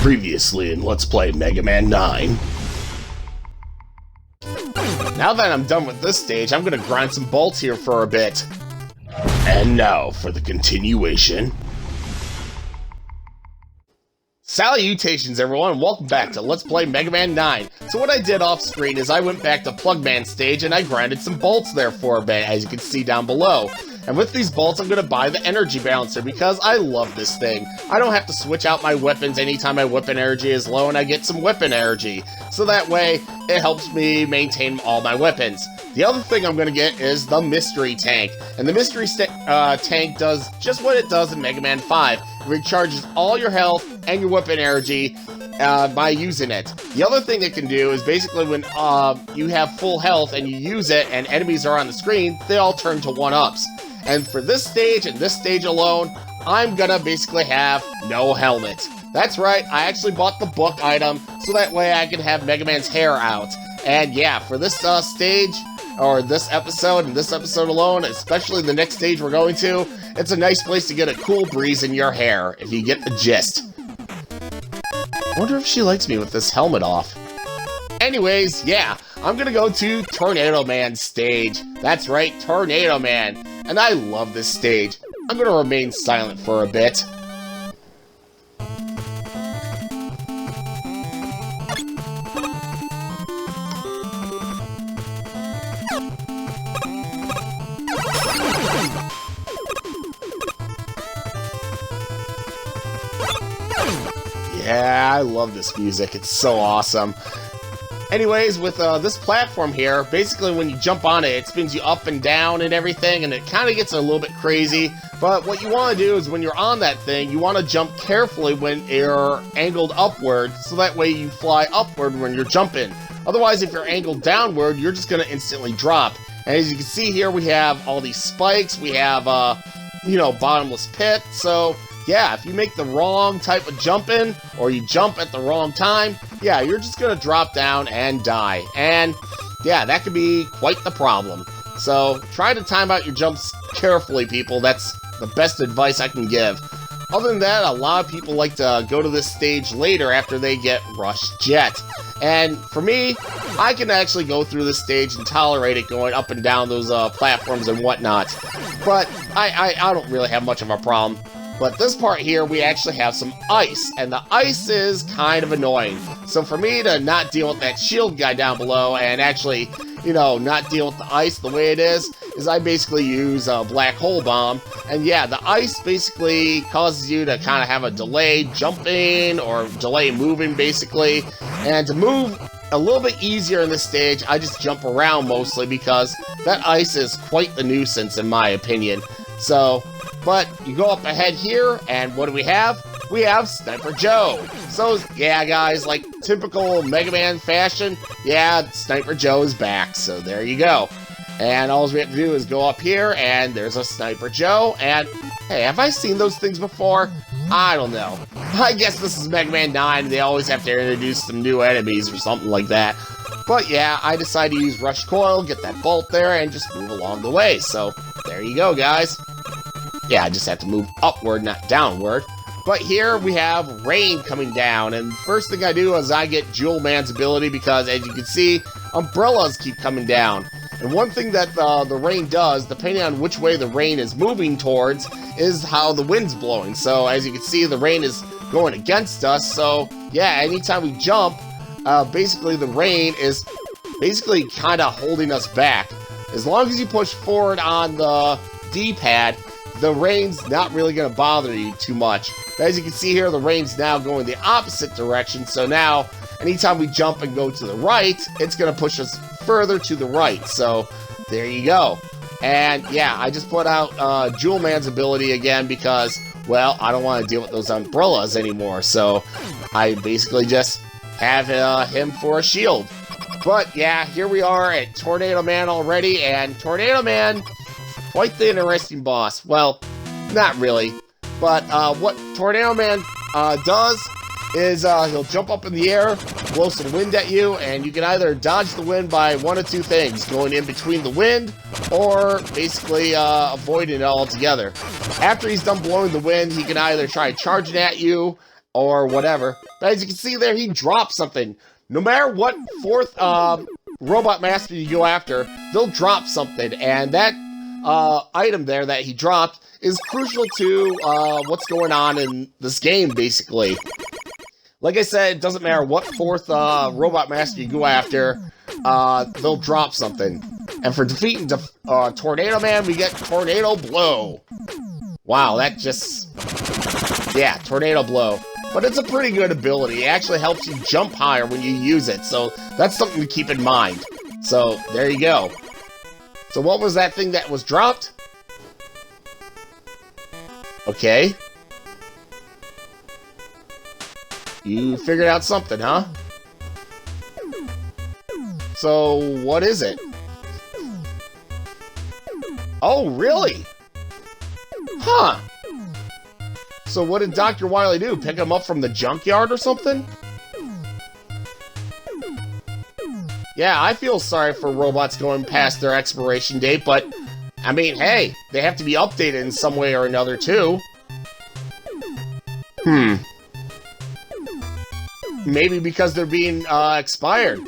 Previously in Let's Play Mega Man 9. Now that I'm done with this stage, I'm gonna grind some bolts here for a bit. And now for the continuation. Salutations everyone, welcome back to Let's Play Mega Man 9. So what I did off screen is I went back to Plugman stage and I grinded some bolts there for a bit, as you can see down below. And with these bolts, I'm going to buy the energy balancer because I love this thing. I don't have to switch out my weapons anytime my weapon energy is low and I get some weapon energy. So that way, it helps me maintain all my weapons. The other thing I'm going to get is the mystery tank. And the mystery tank does just what it does in Mega Man 5. It recharges all your health and your weapon energy by using it. The other thing it can do is basically when you have full health and you use it and enemies are on the screen, they all turn to 1-ups. And for this stage and this stage alone, I'm gonna basically have no helmet. That's right, I actually bought the book item so that way I can have Mega Man's hair out. And yeah, for this stage, or this episode, and this episode alone, especially the next stage we're going to, it's a nice place to get a cool breeze in your hair, if you get the gist. I wonder if she likes me with this helmet off. Anyways, yeah, I'm gonna go to Tornado Man stage. That's right, Tornado Man. And I love this stage. I'm gonna remain silent for a bit. Yeah, I love this music. It's so awesome. Anyways, with this platform here, basically when you jump on it, it spins you up and down and everything, and it kind of gets a little bit crazy. But what you want to do is when you're on that thing, you want to jump carefully when you're angled upward, so that way you fly upward when you're jumping. Otherwise, if you're angled downward, you're just going to instantly drop. And as you can see here, we have all these spikes, we have, bottomless pit, so... yeah, if you make the wrong type of jumping, or you jump at the wrong time, yeah, you're just gonna drop down and die. And, yeah, that could be quite the problem. So, try to time out your jumps carefully, people. That's the best advice I can give. Other than that, a lot of people like to go to this stage later after they get Rush Jet. And for me, I can actually go through this stage and tolerate it going up and down those platforms and whatnot. But I don't really have much of a problem. But this part here, we actually have some ice, and the ice is kind of annoying. So for me to not deal with that shield guy down below and actually, not deal with the ice the way it is I basically use a black hole bomb. And yeah, the ice basically causes you to kind of have a delay jumping or delay moving basically. And to move a little bit easier in this stage, I just jump around mostly because that ice is quite the nuisance in my opinion. So... but you go up ahead here, and what do we have? We have Sniper Joe. So, yeah, guys, like typical Mega Man fashion, yeah, Sniper Joe is back, so there you go. And all we have to do is go up here, and there's a Sniper Joe, and, hey, have I seen those things before? I don't know. I guess this is Mega Man 9, and they always have to introduce some new enemies or something like that. But yeah, I decided to use Rush Coil, get that bolt there, and just move along the way, so there you go, guys. Yeah, I just have to move upward, not downward. But here we have rain coming down, and first thing I do is I get Jewel Man's ability because, as you can see, umbrellas keep coming down. And one thing that the rain does, depending on which way the rain is moving towards, is how the wind's blowing. So, as you can see, the rain is going against us, so, yeah, anytime we jump, basically the rain is basically kind of holding us back. As long as you push forward on the D-pad, the rain's not really going to bother you too much. As you can see here, the rain's now going the opposite direction, so now, anytime we jump and go to the right, it's going to push us further to the right, so there you go. And yeah, I just put out Jewel Man's ability again because, well, I don't want to deal with those umbrellas anymore, so I basically just have him for a shield. But yeah, here we are at Tornado Man already, and Tornado Man... quite the interesting boss. Well, not really. But what Tornado Man does is he'll jump up in the air, blow some wind at you, and you can either dodge the wind by one of two things, going in between the wind, or basically avoiding it altogether. After he's done blowing the wind, he can either try charging at you, or whatever. But as you can see there, he dropped something. No matter what fourth robot master you go after, they'll drop something. And that item there that he dropped is crucial to what's going on in this game, basically. Like I said, it doesn't matter what fourth robot master you go after, they'll drop something. And for defeating Tornado Man, we get Tornado Blow. Wow, that just... yeah, Tornado Blow. But it's a pretty good ability. It actually helps you jump higher when you use it, so that's something to keep in mind. So, there you go. So what was that thing that was dropped? Okay. You figured out something, huh? So, what is it? Oh, really? Huh. So what did Dr. Wily do? Pick him up from the junkyard or something? Yeah, I feel sorry for robots going past their expiration date, but, I mean, hey, they have to be updated in some way or another, too. Maybe because they're being expired.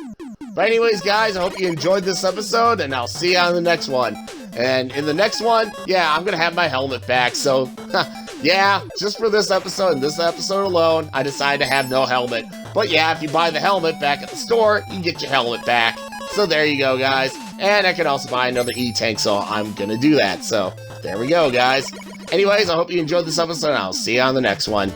But anyways, guys, I hope you enjoyed this episode, and I'll see you on the next one. And in the next one, yeah, I'm gonna have my helmet back, so, yeah, just for this episode and this episode alone, I decided to have no helmet. But yeah, if you buy the helmet back at the store, you get your helmet back. So there you go, guys. And I can also buy another E-Tank, so I'm gonna do that. So, there we go, guys. Anyways, I hope you enjoyed this episode, and I'll see you on the next one.